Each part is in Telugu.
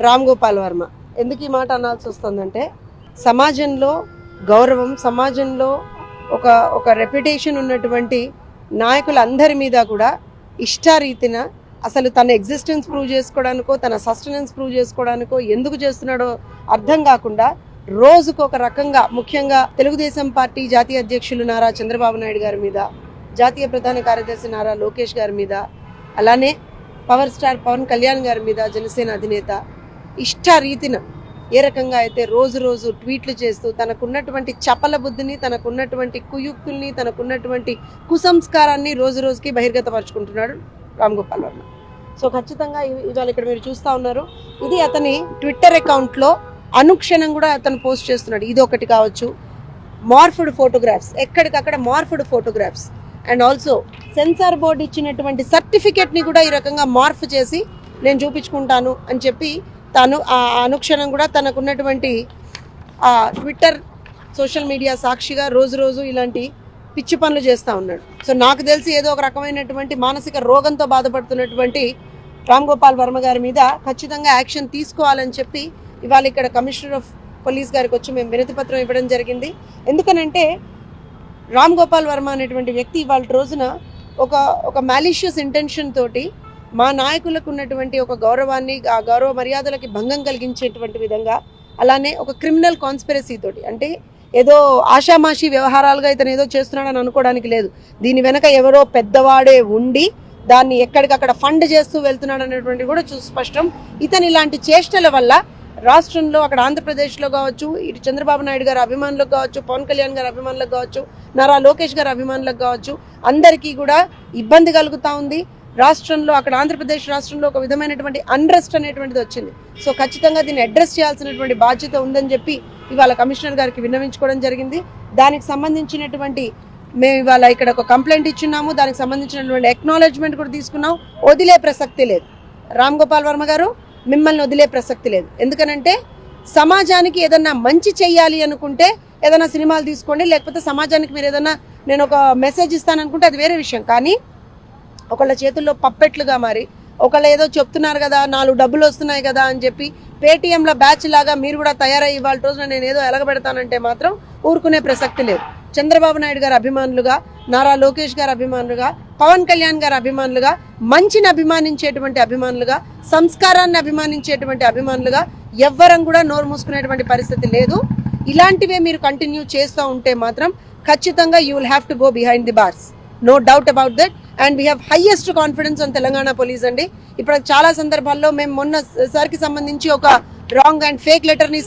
రామ్ గోపాల్ వర్మ ఎందుకు ఈ మాట అనాల్సి వస్తుందంటే సమాజంలో గౌరవం, సమాజంలో ఒక ఒక రెప్యుటేషన్ ఉన్నటువంటి నాయకులందరి మీద కూడా ఇష్టారీతిన అసలు తన ఎగ్జిస్టెన్స్ ప్రూవ్ చేసుకోవడానికో తన సస్టెనెన్స్ ప్రూవ్ చేసుకోవడానికో ఎందుకు చేస్తున్నాడో అర్థం కాకుండా రోజుకు ఒక రకంగా, ముఖ్యంగా తెలుగుదేశం పార్టీ జాతీయ అధ్యక్షులు నారా చంద్రబాబు నాయుడు గారి మీద, జాతీయ ప్రధాన కార్యదర్శి నారా లోకేష్ గారి మీద, అలానే పవర్ స్టార్ పవన్ కళ్యాణ్ గారి మీద జనసేన అధినేత ఇష్టారీతిన ఏ రకంగా అయితే రోజు రోజు ట్వీట్లు చేస్తూ తనకున్నటువంటి చపల బుద్ధిని, తనకున్నటువంటి కుయుక్తుల్ని, తనకున్నటువంటి కుసంస్కారాన్ని రోజు రోజుకి బహిర్గతపరుచుకుంటున్నాడు రామ్ గోపాల్ వర్మ. సో ఖచ్చితంగా ఇవాళ ఇక్కడ మీరు చూస్తూ ఉన్నారు, ఇది అతని ట్విట్టర్ అకౌంట్లో అనుక్షణం కూడా అతను పోస్ట్ చేస్తున్నాడు. ఇది ఒకటి కావచ్చు, మార్ఫ్డ్ ఫోటోగ్రాఫ్స్, ఎక్కడికక్కడ morphed photographs, and also censor board ఇచ్చినటువంటి సర్టిఫికెట్ని కూడా ఈ రకంగా మార్ఫ్ చేసి నేను చూపించుకుంటాను అని చెప్పి తాను ఆ అనుక్షణం కూడా తనకున్నటువంటి ఆ ట్విట్టర్ సోషల్ మీడియా సాక్షిగా రోజు రోజు ఇలాంటి పిచ్చి పనులు చేస్తూ ఉన్నాడు. సో నాకు తెలిసి ఏదో ఒక రకమైనటువంటి మానసిక రోగంతో బాధపడుతున్నటువంటి రామ్ గోపాల్ వర్మ గారి మీద ఖచ్చితంగా యాక్షన్ తీసుకోవాలని చెప్పి ఇవాళ ఇక్కడ కమిషనర్ ఆఫ్ పోలీస్ గారికి వచ్చి మేము వినతి పత్రం ఇవ్వడం జరిగింది. ఎందుకనంటే రామ్ గోపాల్ వర్మ అనేటువంటి వ్యక్తి ఇవాళ రోజున ఒక మ్యాలిషియస్ ఇంటెన్షన్ తోటి మా నాయకులకు ఉన్నటువంటి ఒక గౌరవాన్ని, ఆ గౌరవ మర్యాదలకి భంగం కలిగించేటువంటి విధంగా, అలానే ఒక క్రిమినల్ కాన్స్పిరసీ తోటి, అంటే ఏదో ఆషామాషి వ్యవహారాలుగా ఇతను ఏదో చేస్తున్నాడని అనుకోవడానికి లేదు. దీని వెనక ఎవరో పెద్దవాడే ఉండి దాన్ని ఎక్కడికక్కడ ఫండ్ చేస్తూ వెళ్తున్నాడు అనేటువంటి కూడా స్పష్టం. ఇతను ఇలాంటి చేష్టల వల్ల రాష్ట్రంలో, అక్కడ ఆంధ్రప్రదేశ్లో కావచ్చు, ఇటు చంద్రబాబు నాయుడు గారి అభిమానులకు కావచ్చు, పవన్ కళ్యాణ్ గారి అభిమానులకు కావచ్చు, నారా లోకేష్ గారి అభిమానులకు కావచ్చు, అందరికీ కూడా ఇబ్బంది కలుగుతూ ఉంది. రాష్ట్రంలో, అక్కడ ఆంధ్రప్రదేశ్ రాష్ట్రంలో ఒక విధమైనటువంటి అన్రెస్ట్ అనేటువంటిది వచ్చింది. సో ఖచ్చితంగా దీన్ని అడ్రస్ చేయాల్సినటువంటి బాధ్యత ఉందని చెప్పి ఇవాళ కమిషనర్ గారికి విన్నవించుకోవడం జరిగింది. దానికి సంబంధించినటువంటి మేము ఇవాళ ఇక్కడ ఒక కంప్లైంట్ ఇచ్చున్నాము, దానికి సంబంధించినటువంటి ఎక్నాలెడ్జ్మెంట్ కూడా తీసుకున్నాం. వదిలే ప్రసక్తి లేదు, రామ్ గోపాల్ వర్మ గారు మిమ్మల్ని వదిలే ప్రసక్తి లేదు. ఎందుకనంటే సమాజానికి ఏదన్నా మంచి చెయ్యాలి అనుకుంటే ఏదైనా సినిమాలు తీసుకోండి, లేకపోతే సమాజానికి మీరు ఏదన్నా నేను ఒక మెసేజ్ ఇస్తాననుకుంటే అది వేరే విషయం. కానీ ఒకళ్ళ చేతుల్లో పప్పెట్లుగా మారి, ఒకళ్ళు ఏదో చెప్తున్నారు కదా, 4 డబ్బులు వస్తున్నాయి కదా అని చెప్పి పేటీఎంల బ్యాచ్ లాగా మీరు కూడా తయారై ఇవాళ రోజున నేను ఏదో ఎలగబెడతానంటే మాత్రం ఊరుకునే ప్రసక్తి లేదు. చంద్రబాబు నాయుడు గారి అభిమానులుగా, నారా లోకేష్ గారి అభిమానులుగా, పవన్ కళ్యాణ్ గారి అభిమానులుగా, మంచిని అభిమానించేటువంటి అభిమానులుగా, సంస్కారాన్ని అభిమానించేటువంటి అభిమానులుగా ఎవ్వరం కూడా నోరు మూసుకునేటువంటి పరిస్థితి లేదు. ఇలాంటివే మీరు కంటిన్యూ చేస్తూ ఉంటే మాత్రం ఖచ్చితంగా you will have to go behind the bars, no doubt about that. And we have highest confidence on Telangana police అండి. ఇప్పుడు చాలా సందర్భాల్లో మేము మొన్న సార్కి సంబంధించి ఒక రాంగ్ అండ్ ఫేక్ లెటర్ని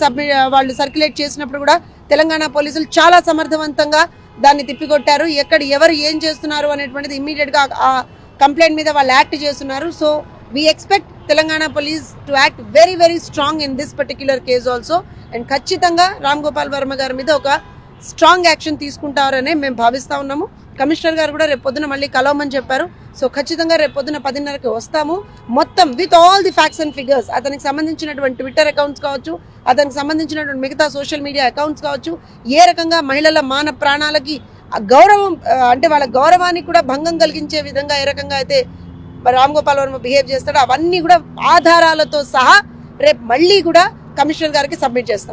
వాళ్ళు సర్క్యులేట్ చేసినప్పుడు కూడా తెలంగాణ పోలీసులు చాలా సమర్థవంతంగా దాన్ని తిప్పికొట్టారు. ఎవరు ఏం చేస్తున్నారు అనేటువంటిది ఇమ్మీడియట్గా ఆ కంప్లైంట్ మీద వాళ్ళు యాక్ట్ చేస్తున్నారు. So we expect Telangana police to act very very strong in this particular case also. And ఖచ్చితంగా రామ్ గోపాల్ వర్మ గారి మీద ఒక స్ట్రాంగ్ యాక్షన్ తీసుకుంటారనే మేము భావిస్తూ ఉన్నాము. కమిషనర్ గారు కూడా రేపు పొద్దున మళ్ళీ కలవమని చెప్పారు. సో ఖచ్చితంగా రేపు పొద్దున 10:30కి వస్తాము, మొత్తం with all the facts and figures. అతనికి సంబంధించినటువంటి ట్విట్టర్ అకౌంట్స్ కావచ్చు, అతనికి సంబంధించినటువంటి మిగతా సోషల్ మీడియా అకౌంట్స్ కావచ్చు, ఏ రకంగా మహిళల మాన ప్రాణాలకి గౌరవం, అంటే వాళ్ళ గౌరవానికి కూడా భంగం కలిగించే విధంగా ఏ రకంగా అయితే రామ్ గోపాల్ వర్మ బిహేవ్ చేస్తాడో అవన్నీ కూడా ఆధారాలతో సహా రేపు మళ్ళీ కూడా కమిషనర్ గారికి సబ్మిట్ చేస్తాం.